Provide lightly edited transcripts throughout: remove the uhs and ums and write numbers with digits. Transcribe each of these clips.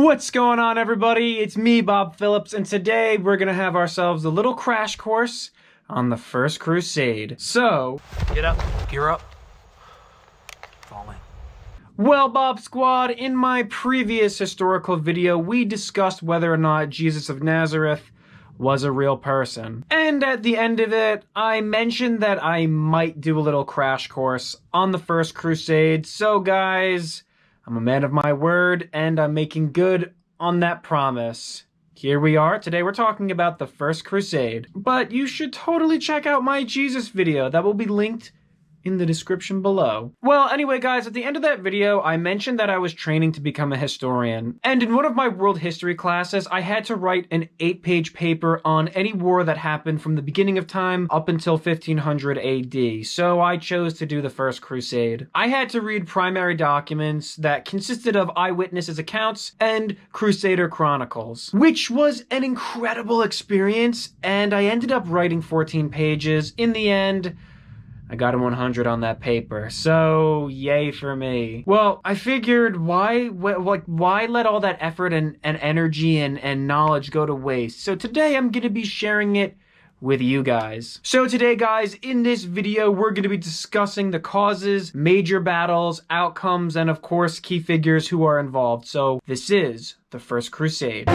What's going on, everybody? It's me, Bob Phillips, and today we're gonna have ourselves a little crash course on the First Crusade. So, get up, gear up, fall in. Well, Bob Squad, in my previous historical video, we discussed whether or not Jesus of Nazareth was a real person. And at the end of it, I mentioned that I might do a little crash course on the First Crusade. So guys, I'm a man of my word, and I'm making good on that promise. Here we are. Today we're talking about the First Crusade. But you should totally check out my Jesus video. That will be linked in the description below. Well, anyway, guys, at the end of that video, I mentioned that I was training to become a historian. And in one of my world history classes, I had to write an 8-page paper on any war that happened from the beginning of time up until 1500 AD. So I chose to do the First Crusade. I had to read primary documents that consisted of eyewitnesses' accounts and Crusader chronicles, which was an incredible experience. And I ended up writing 14 pages. In the end, I got a 100 on that paper, so yay for me. Well, I figured why let all that effort and energy and knowledge go to waste? So today I'm gonna be sharing it with you guys. So today, guys, in this video, we're gonna be discussing the causes, major battles, outcomes, and of course, key figures who are involved. So this is the First Crusade.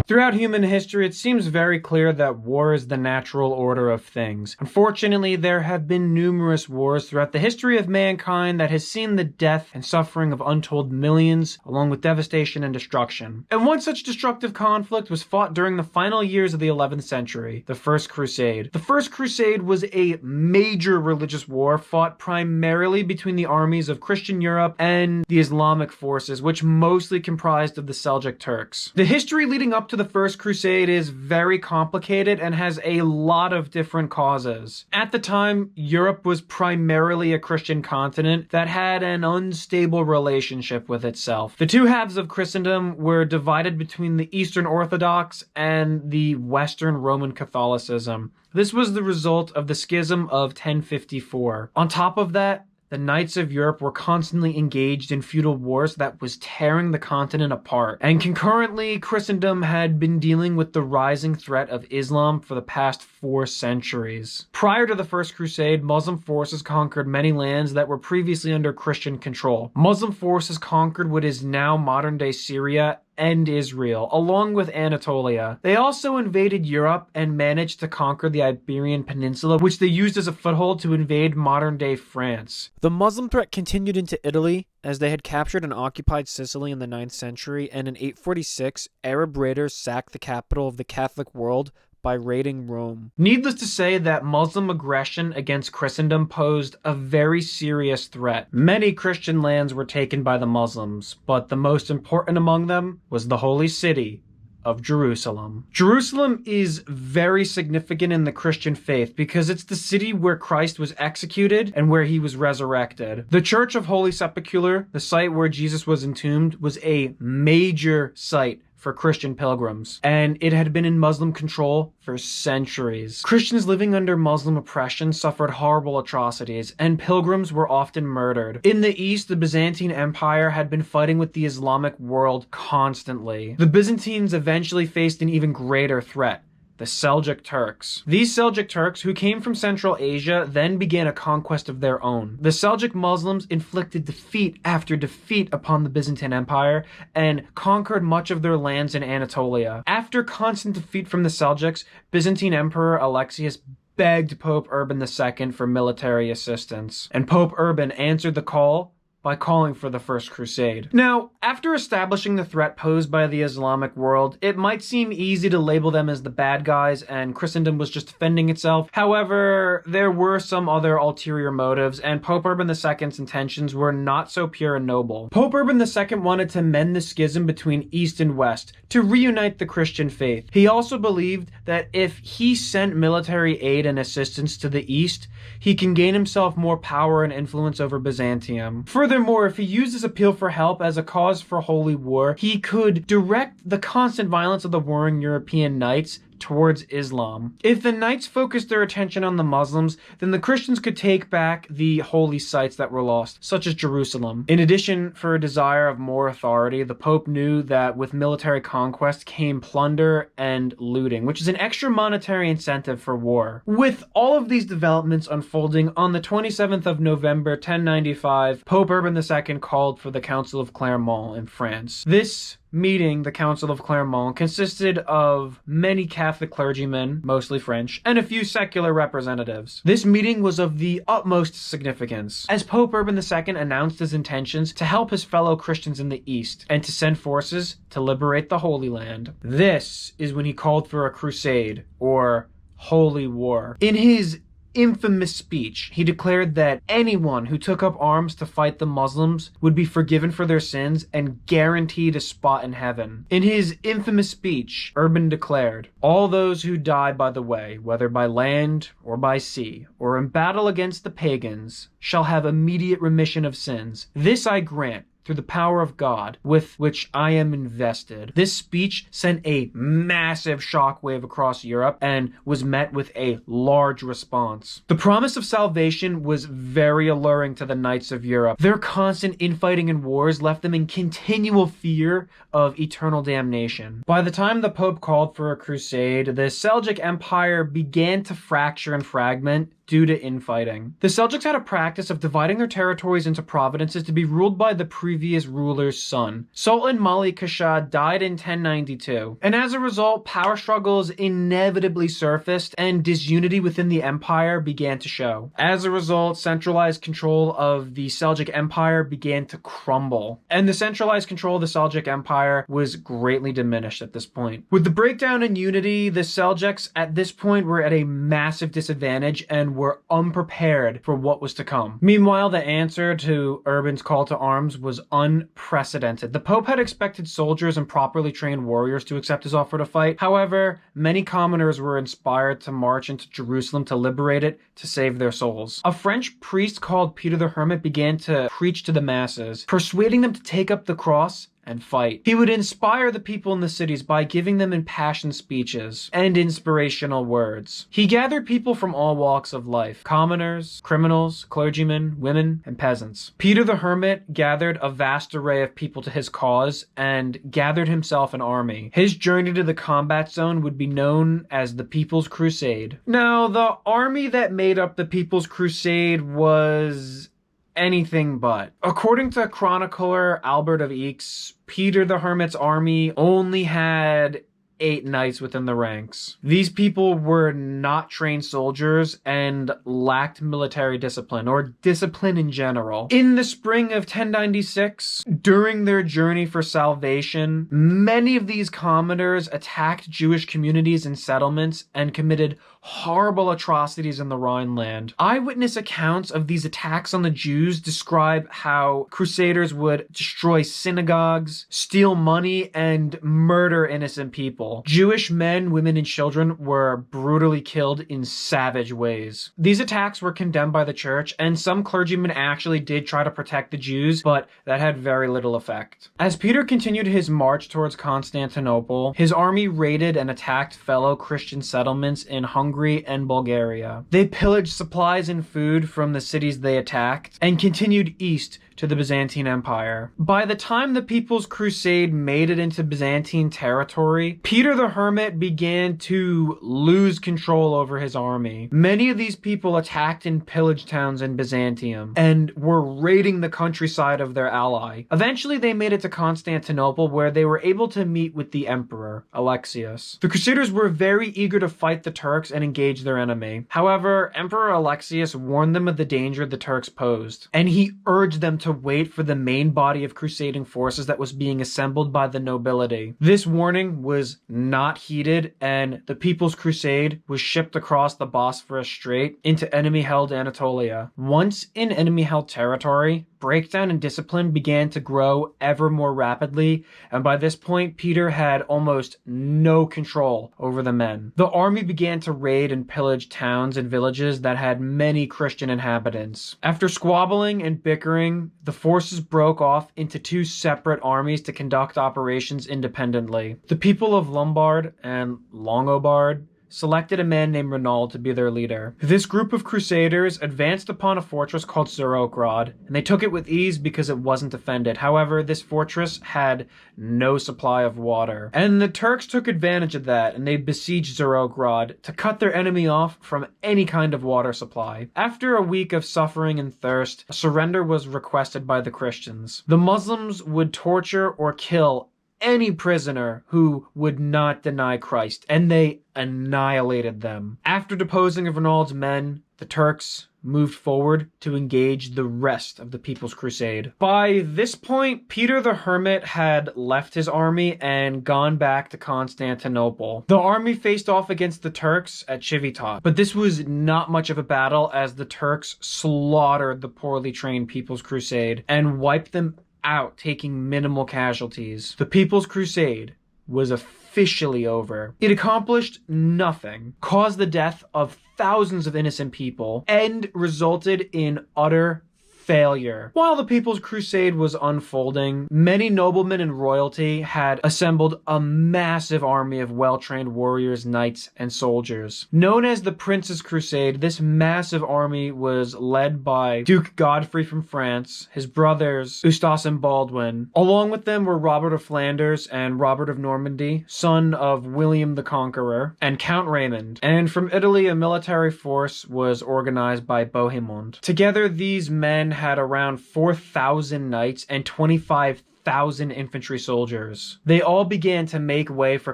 Throughout human history, it seems very clear that war is the natural order of things. Unfortunately, there have been numerous wars throughout the history of mankind that has seen the death and suffering of untold millions, along with devastation and destruction. And one such destructive conflict was fought during the final years of the 11th century, the First Crusade. The First Crusade was a major religious war fought primarily between the armies of Christian Europe and the Islamic forces, which mostly comprised of the Seljuk Turks. The history leading up to the First Crusade is very complicated and has a lot of different causes. At the time, Europe was primarily a Christian continent that had an unstable relationship with itself. The two halves of Christendom were divided between the Eastern Orthodox and the Western Roman Catholicism. This was the result of the Schism of 1054. On top of that, the Knights of Europe were constantly engaged in feudal wars that was tearing the continent apart. And concurrently, Christendom had been dealing with the rising threat of Islam for the past 4 centuries. Prior to the First Crusade, Muslim forces conquered many lands that were previously under Christian control. Muslim forces conquered what is now modern-day Syria and Israel, along with Anatolia. They also invaded Europe and managed to conquer the Iberian Peninsula, which they used as a foothold to invade modern-day France. The Muslim threat continued into Italy, as they had captured and occupied Sicily in the 9th century, and in 846, Arab raiders sacked the capital of the Catholic world by raiding Rome. Needless to say that Muslim aggression against Christendom posed a very serious threat. Many Christian lands were taken by the Muslims, but the most important among them was the holy city of Jerusalem. Jerusalem is very significant in the Christian faith because it's the city where Christ was executed and where he was resurrected. The Church of Holy Sepulchre, the site where Jesus was entombed, was a major site for Christian pilgrims, and it had been in Muslim control for centuries. Christians living under Muslim oppression suffered horrible atrocities, and pilgrims were often murdered. In the East, the Byzantine Empire had been fighting with the Islamic world constantly. The Byzantines eventually faced an even greater threat: the Seljuk Turks. These Seljuk Turks, who came from Central Asia, then began a conquest of their own. The Seljuk Muslims inflicted defeat after defeat upon the Byzantine Empire and conquered much of their lands in Anatolia. After constant defeat from the Seljuks, Byzantine Emperor Alexius begged Pope Urban II for military assistance, and Pope Urban answered the call by calling for the First Crusade. Now, after establishing the threat posed by the Islamic world, it might seem easy to label them as the bad guys and Christendom was just defending itself. However, there were some other ulterior motives, and Pope Urban II's intentions were not so pure and noble. Pope Urban II wanted to mend the schism between East and West, to reunite the Christian faith. He also believed that if he sent military aid and assistance to the East, he can gain himself more power and influence over Byzantium. Furthermore, if he used his appeal for help as a cause for holy war, he could direct the constant violence of the warring European knights towards Islam. If the knights focused their attention on the Muslims, then the Christians could take back the holy sites that were lost, such as Jerusalem. In addition, for a desire of more authority, the Pope knew that with military conquest came plunder and looting, which is an extra monetary incentive for war. With all of these developments unfolding, on the 27th of November 1095, Pope Urban II called for the Council of Clermont in France. This meeting, the Council of Clermont, consisted of many Catholic clergymen, mostly French, and a few secular representatives. This meeting was of the utmost significance, as Pope Urban II announced his intentions to help his fellow Christians in the East and to send forces to liberate the Holy Land. This is when he called for a crusade, or holy war. In his infamous speech, he declared that anyone who took up arms to fight the Muslims would be forgiven for their sins and guaranteed a spot in heaven. In his infamous speech, Urban declared, "All those who die by the way, whether by land or by sea, or in battle against the pagans, shall have immediate remission of sins. This I grant, through the power of God, with which I am invested." This speech sent a massive shockwave across Europe and was met with a large response. The promise of salvation was very alluring to the knights of Europe. Their constant infighting and wars left them in continual fear of eternal damnation. By the time the Pope called for a crusade, the Seljuk Empire began to fracture and fragment due to infighting. The Seljuks had a practice of dividing their territories into providences to be ruled by the previous ruler's son. Sultan Malik Kashad died in 1092, and as a result, power struggles inevitably surfaced and disunity within the empire began to show. As a result, centralized control of the Seljuk Empire began to crumble, and the centralized control of the Seljuk Empire was greatly diminished at this point. With the breakdown in unity, the Seljuks at this point were at a massive disadvantage and were unprepared for what was to come. Meanwhile, the answer to Urban's call to arms was unprecedented. The Pope had expected soldiers and properly trained warriors to accept his offer to fight. However, many commoners were inspired to march into Jerusalem to liberate it to save their souls. A French priest called Peter the Hermit began to preach to the masses, persuading them to take up the cross and fight. He would inspire the people in the cities by giving them impassioned speeches and inspirational words. He gathered people from all walks of life: commoners, criminals, clergymen, women, and peasants. Peter the Hermit gathered a vast array of people to his cause and gathered himself an army. His journey to the combat zone would be known as the People's Crusade. Now, the army that made up the People's Crusade was anything but. According to chronicler Albert of Aix, Peter the Hermit's army only had 8 knights within the ranks. These people were not trained soldiers and lacked military discipline, or discipline in general. In the spring of 1096, during their journey for salvation, many of these commoners attacked Jewish communities and settlements and committed horrible atrocities in the Rhineland. Eyewitness accounts of these attacks on the Jews describe how crusaders would destroy synagogues, steal money, and murder innocent people. Jewish men, women, and children were brutally killed in savage ways. These attacks were condemned by the church, and some clergymen actually did try to protect the Jews, but that had very little effect. As Peter continued his march towards Constantinople, his army raided and attacked fellow Christian settlements in Hungary and Bulgaria. They pillaged supplies and food from the cities they attacked and continued east to the Byzantine Empire. By the time the People's Crusade made it into Byzantine territory, Peter the Hermit began to lose control over his army. Many of these people attacked and pillaged towns in Byzantium and were raiding the countryside of their ally. Eventually, they made it to Constantinople, where they were able to meet with the emperor, Alexius. The Crusaders were very eager to fight the Turks and engage their enemy. However, Emperor Alexius warned them of the danger the Turks posed, and he urged them to wait for the main body of crusading forces that was being assembled by the nobility. This warning was not heeded, and the People's Crusade was shipped across the Bosphorus Strait into enemy-held Anatolia. Once in enemy-held territory, breakdown in discipline began to grow ever more rapidly, and by this point, Peter had almost no control over the men. The army began to raid and pillage towns and villages that had many Christian inhabitants. After squabbling and bickering, the forces broke off into two separate armies to conduct operations independently. The people of Lombard and Longobard selected a man named Renaud to be their leader. This group of crusaders advanced upon a fortress called Zerokrad, and they took it with ease because it wasn't defended. However, this fortress had no supply of water, and the Turks took advantage of that, and they besieged Zerokrad to cut their enemy off from any kind of water supply. After a week of suffering and thirst, a surrender was requested by the Christians. The Muslims would torture or kill any prisoner who would not deny Christ, and they annihilated them. After deposing of Renaud's men, the Turks moved forward to engage the rest of the People's Crusade. By this point, Peter the Hermit had left his army and gone back to Constantinople. The army faced off against the Turks at Civitas, but this was not much of a battle as the Turks slaughtered the poorly trained People's Crusade and wiped them out, taking minimal casualties. The People's Crusade was officially over. It accomplished nothing, caused the death of thousands of innocent people, and resulted in utter failure. While the People's Crusade was unfolding, many noblemen and royalty had assembled a massive army of well-trained warriors, knights, and soldiers. Known as the Prince's Crusade, this massive army was led by Duke Godfrey from France, his brothers Eustace and Baldwin. Along with them were Robert of Flanders and Robert of Normandy, son of William the Conqueror, and Count Raymond. And from Italy, a military force was organized by Bohemond. Together, these men had around 4,000 knights and 25,000 infantry soldiers. They all began to make way for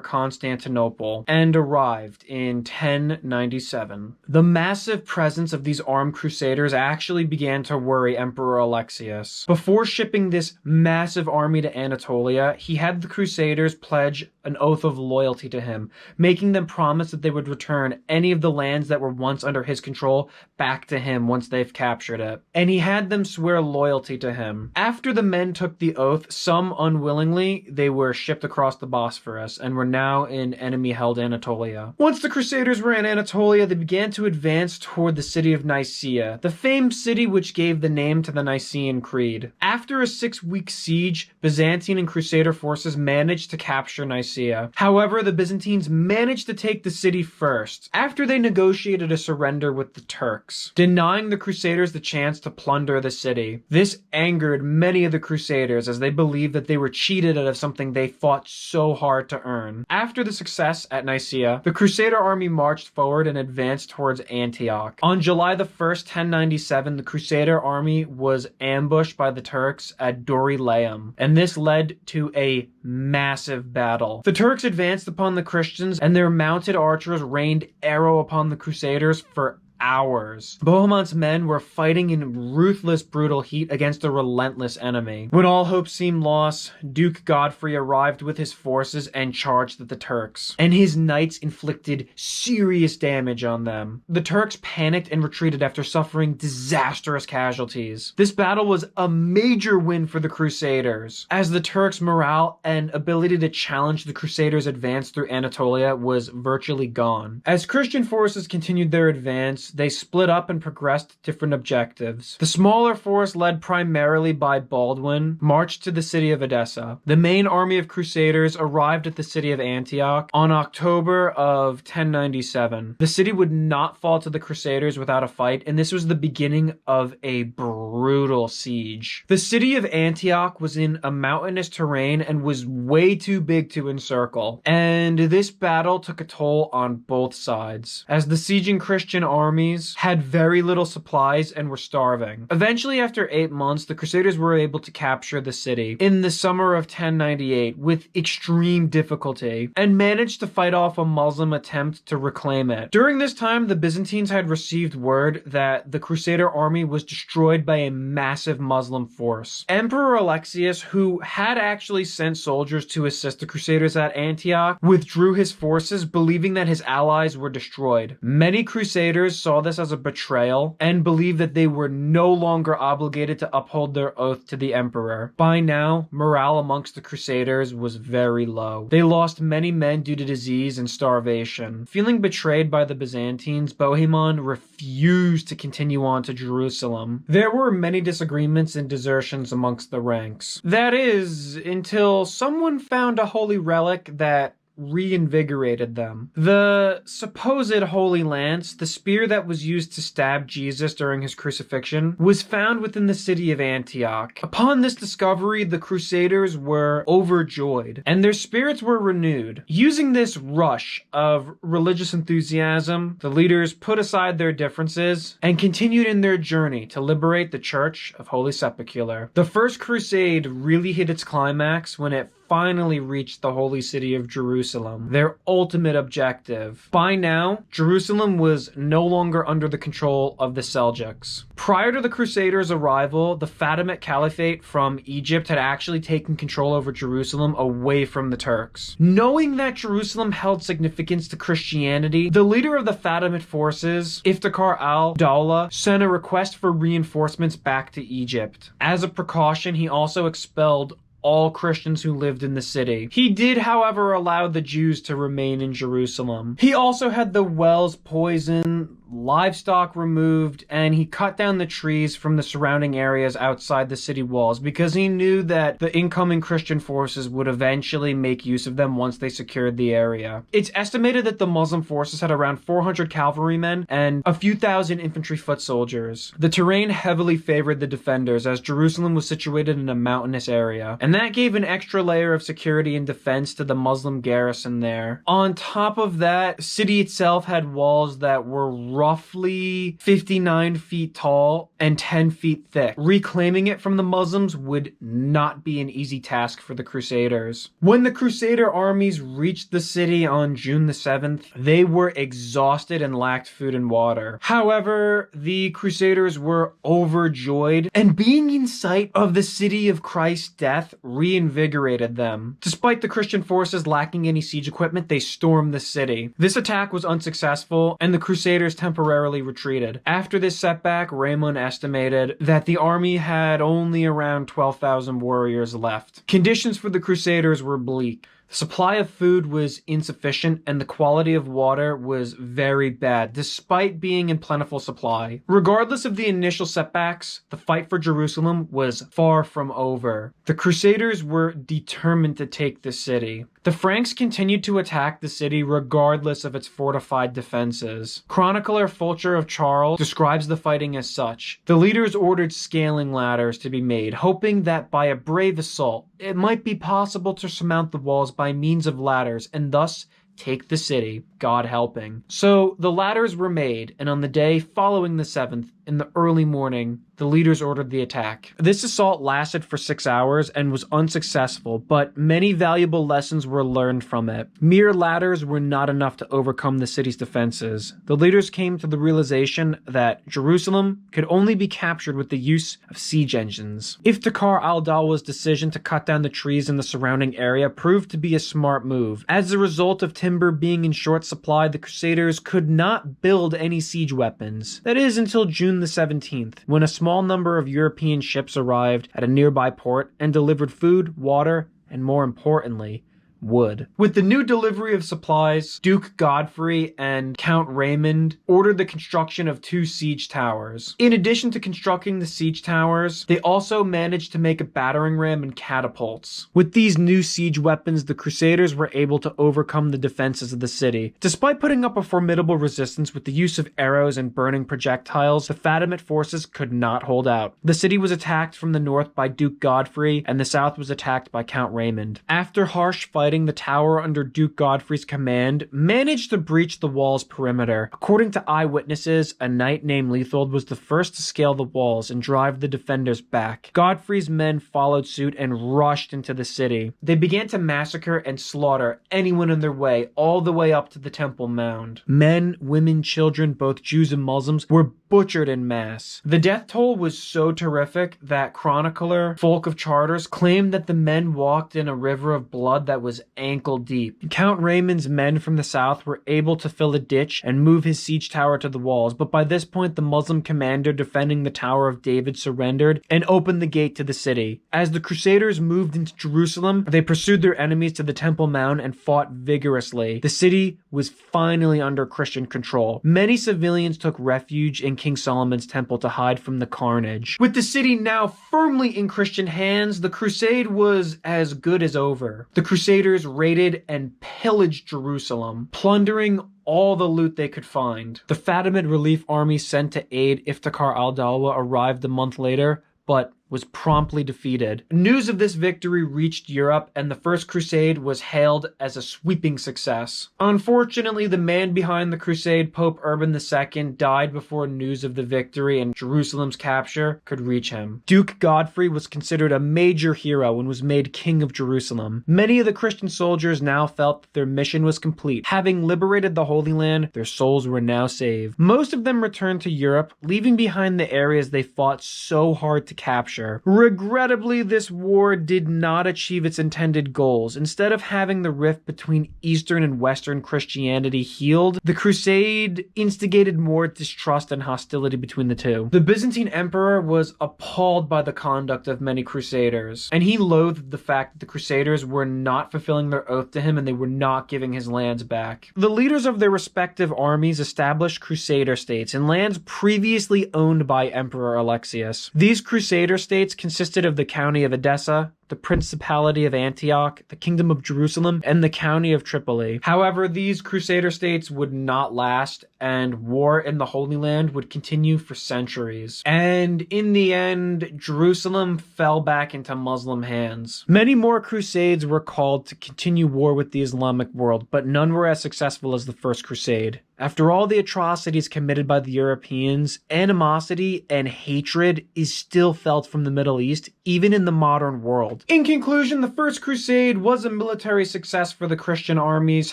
Constantinople and arrived in 1097. The massive presence of these armed crusaders actually began to worry Emperor Alexius. Before shipping this massive army to Anatolia, he had the crusaders pledge an oath of loyalty to him, making them promise that they would return any of the lands that were once under his control back to him once they've captured it. And he had them swear loyalty to him. After the men took the oath, some unwillingly, they were shipped across the Bosphorus and were now in enemy-held Anatolia. Once the crusaders were in Anatolia, they began to advance toward the city of Nicaea, the famed city which gave the name to the Nicene Creed. After a 6-week siege, Byzantine and crusader forces managed to capture Nicaea. However, the Byzantines managed to take the city first, after they negotiated a surrender with the Turks, denying the crusaders the chance to plunder the city. This angered many of the crusaders as they believed that they were cheated out of something they fought so hard to earn. After the success at Nicaea, the crusader army marched forward and advanced towards Antioch. On July the 1st, 1097, the crusader army was ambushed by the Turks at Dorylaeum, and this led to a massive battle. The Turks advanced upon the Christians, and their mounted archers rained arrow upon the crusaders for hours. Bohemond's men were fighting in ruthless, brutal heat against a relentless enemy. When all hope seemed lost, Duke Godfrey arrived with his forces and charged at the Turks, and his knights inflicted serious damage on them. The Turks panicked and retreated after suffering disastrous casualties. This battle was a major win for the Crusaders, as the Turks' morale and ability to challenge the Crusaders' advance through Anatolia was virtually gone. As Christian forces continued their advance, they split up and progressed different objectives. The smaller force, led primarily by Baldwin, marched to the city of Edessa. The main army of crusaders arrived at the city of Antioch on October of 1097. The city would not fall to the crusaders without a fight, and this was the beginning of a brutal siege. The city of Antioch was in a mountainous terrain and was way too big to encircle, and this battle took a toll on both sides, as the sieging Christian armies had very little supplies and were starving. Eventually, after 8 months, the Crusaders were able to capture the city in the summer of 1098 with extreme difficulty and managed to fight off a Muslim attempt to reclaim it. During this time, the Byzantines had received word that the Crusader army was destroyed by a massive Muslim force. Emperor Alexius, who had actually sent soldiers to assist the Crusaders at Antioch, withdrew his forces, believing that his allies were destroyed. Many Crusaders saw this as a betrayal and believed that they were no longer obligated to uphold their oath to the emperor. By now, morale amongst the Crusaders was very low. They lost many men due to disease and starvation. Feeling betrayed by the Byzantines, Bohemond refused to continue on to Jerusalem. There were many disagreements and desertions amongst the ranks. That is, until someone found a holy relic that reinvigorated them. The supposed Holy Lance, the spear that was used to stab Jesus during his crucifixion, was found within the city of Antioch. Upon this discovery, the Crusaders were overjoyed, and their spirits were renewed. Using this rush of religious enthusiasm, the leaders put aside their differences and continued in their journey to liberate the Church of Holy Sepulchre. The First Crusade really hit its climax when it finally reached the holy city of Jerusalem, their ultimate objective. By now, Jerusalem was no longer under the control of the Seljuks. Prior to the Crusaders' arrival, the Fatimid Caliphate from Egypt had actually taken control over Jerusalem away from the Turks. Knowing that Jerusalem held significance to Christianity, the leader of the Fatimid forces, Iftikhar al-Dawla, sent a request for reinforcements back to Egypt. As a precaution, he also expelled all Christians who lived in the city. He did, however, allow the Jews to remain in Jerusalem. He also had the wells poisoned, livestock removed, and he cut down the trees from the surrounding areas outside the city walls because he knew that the incoming Christian forces would eventually make use of them once they secured the area. It's estimated that the Muslim forces had around 400 cavalrymen and a few thousand infantry foot soldiers. The terrain heavily favored the defenders as Jerusalem was situated in a mountainous area, and that gave an extra layer of security and defense to the Muslim garrison there. On top of that, the city itself had walls that were roughly 59 feet tall and 10 feet thick. Reclaiming it from the Muslims would not be an easy task for the Crusaders. When the Crusader armies reached the city on June the 7th, they were exhausted and lacked food and water. However, the Crusaders were overjoyed, and being in sight of the city of Christ's death reinvigorated them. Despite the Christian forces lacking any siege equipment, they stormed the city. This attack was unsuccessful, and the Crusaders temporarily retreated. After this setback, Raymond estimated that the army had only around 12,000 warriors left. Conditions for the Crusaders were bleak. The supply of food was insufficient and the quality of water was very bad, despite being in plentiful supply. Regardless of the initial setbacks, the fight for Jerusalem was far from over. The Crusaders were determined to take the city. The Franks continued to attack the city regardless of its fortified defenses. Chronicler Fulcher of Charles describes the fighting as such. The leaders ordered scaling ladders to be made, hoping that by a brave assault, it might be possible to surmount the walls by means of ladders and thus take the city, God helping. So the ladders were made, and on the day following the 7th, in the early morning, the leaders ordered the attack. This assault lasted for 6 hours and was unsuccessful, but many valuable lessons were learned from it. Mere ladders were not enough to overcome the city's defenses. The leaders came to the realization that Jerusalem could only be captured with the use of siege engines. Iftikhar al-Dawla's decision to cut down the trees in the surrounding area proved to be a smart move. As a result of timber being in short supply, the Crusaders could not build any siege weapons. That is until June the 17th, when a small number of European ships arrived at a nearby port and delivered food, water, and more importantly, wood. With the new delivery of supplies, Duke Godfrey and Count Raymond ordered the construction of 2 siege towers. In addition to constructing the siege towers, they also managed to make a battering ram and catapults. With these new siege weapons, the Crusaders were able to overcome the defenses of the city. Despite putting up a formidable resistance with the use of arrows and burning projectiles, the Fatimid forces could not hold out. The city was attacked from the north by Duke Godfrey, and the south was attacked by Count Raymond. After harsh fighting, the tower under Duke Godfrey's command managed to breach the wall's perimeter. According to eyewitnesses, a knight named Leithold was the first to scale the walls and drive the defenders back. Godfrey's men followed suit and rushed into the city. They began to massacre and slaughter anyone in their way, all the way up to the Temple Mound. Men, women, children, both Jews and Muslims, were butchered in mass. The death toll was so terrific that chronicler Fulk of Charters claimed that the men walked in a river of blood that was ankle deep. Count Raymond's men from the south were able to fill a ditch and move his siege tower to the walls, but by this point the Muslim commander defending the Tower of David surrendered and opened the gate to the city. As the Crusaders moved into Jerusalem, they pursued their enemies to the Temple Mount and fought vigorously. The city was finally under Christian control. Many civilians took refuge in King Solomon's temple to hide from the carnage. With the city now firmly in Christian hands, the crusade was as good as over. The Crusaders raided and pillaged Jerusalem, plundering all the loot they could find. The Fatimid relief army sent to aid Iftikhar al-Dawla arrived a month later, but was promptly defeated. News of this victory reached Europe, and the First Crusade was hailed as a sweeping success. Unfortunately, the man behind the crusade, Pope Urban II, died before news of the victory and Jerusalem's capture could reach him. Duke Godfrey was considered a major hero and was made king of Jerusalem. Many of the Christian soldiers now felt that their mission was complete. Having liberated the Holy Land, their souls were now saved. Most of them returned to Europe, leaving behind the areas they fought so hard to capture. Regrettably, this war did not achieve its intended goals. Instead of having the rift between Eastern and Western Christianity healed, the crusade instigated more distrust and hostility between the two. The Byzantine emperor was appalled by the conduct of many crusaders, and he loathed the fact that the crusaders were not fulfilling their oath to him and they were not giving his lands back. The leaders of their respective armies established crusader states in lands previously owned by Emperor Alexius. These crusader states consisted of the county of Edessa, the Principality of Antioch, the Kingdom of Jerusalem, and the County of Tripoli. However, these crusader states would not last, and war in the Holy Land would continue for centuries. And in the end, Jerusalem fell back into Muslim hands. Many more crusades were called to continue war with the Islamic world, but none were as successful as the First Crusade. After all the atrocities committed by the Europeans, animosity and hatred is still felt from the Middle East, even in the modern world. In conclusion, the First Crusade was a military success for the Christian armies.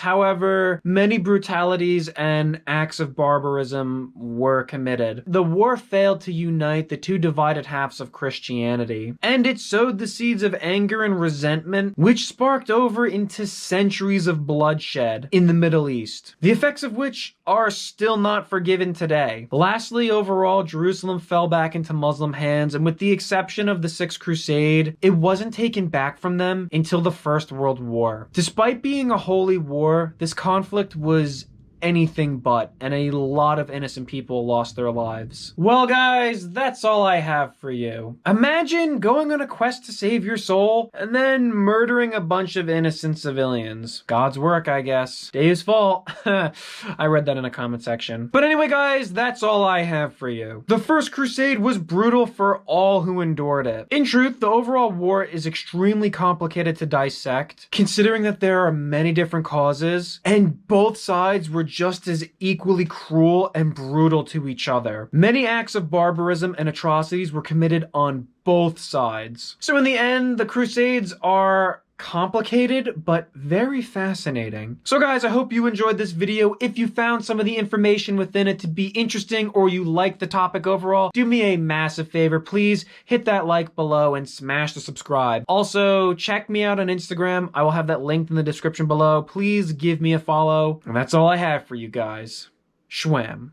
However, many brutalities and acts of barbarism were committed. The war failed to unite the two divided halves of Christianity, and it sowed the seeds of anger and resentment, which sparked over into centuries of bloodshed in the Middle East, the effects of which are still not forgiven today. Lastly, overall, Jerusalem fell back into Muslim hands, and with the exception of the Sixth Crusade, it wasn't taken back from them until the First World War. Despite being a holy war, this conflict was anything but, and a lot of innocent people lost their lives. Well guys, that's all I have for you. Imagine going on a quest to save your soul and then murdering a bunch of innocent civilians. God's work, I guess. Dave's fault. I read that in a comment section. But anyway guys, that's all I have for you. The First Crusade was brutal for all who endured it. In truth, the overall war is extremely complicated to dissect, considering that there are many different causes, and both sides were just as equally cruel and brutal to each other. Many acts of barbarism and atrocities were committed on both sides. So in the end, the Crusades are complicated, but very fascinating. So guys, I hope you enjoyed this video. If you found some of the information within it to be interesting or you like the topic overall, do me a massive favor. Please hit that like below and smash the subscribe. Also, check me out on Instagram. I will have that linked in the description below. Please give me a follow. And that's all I have for you guys. Schwam.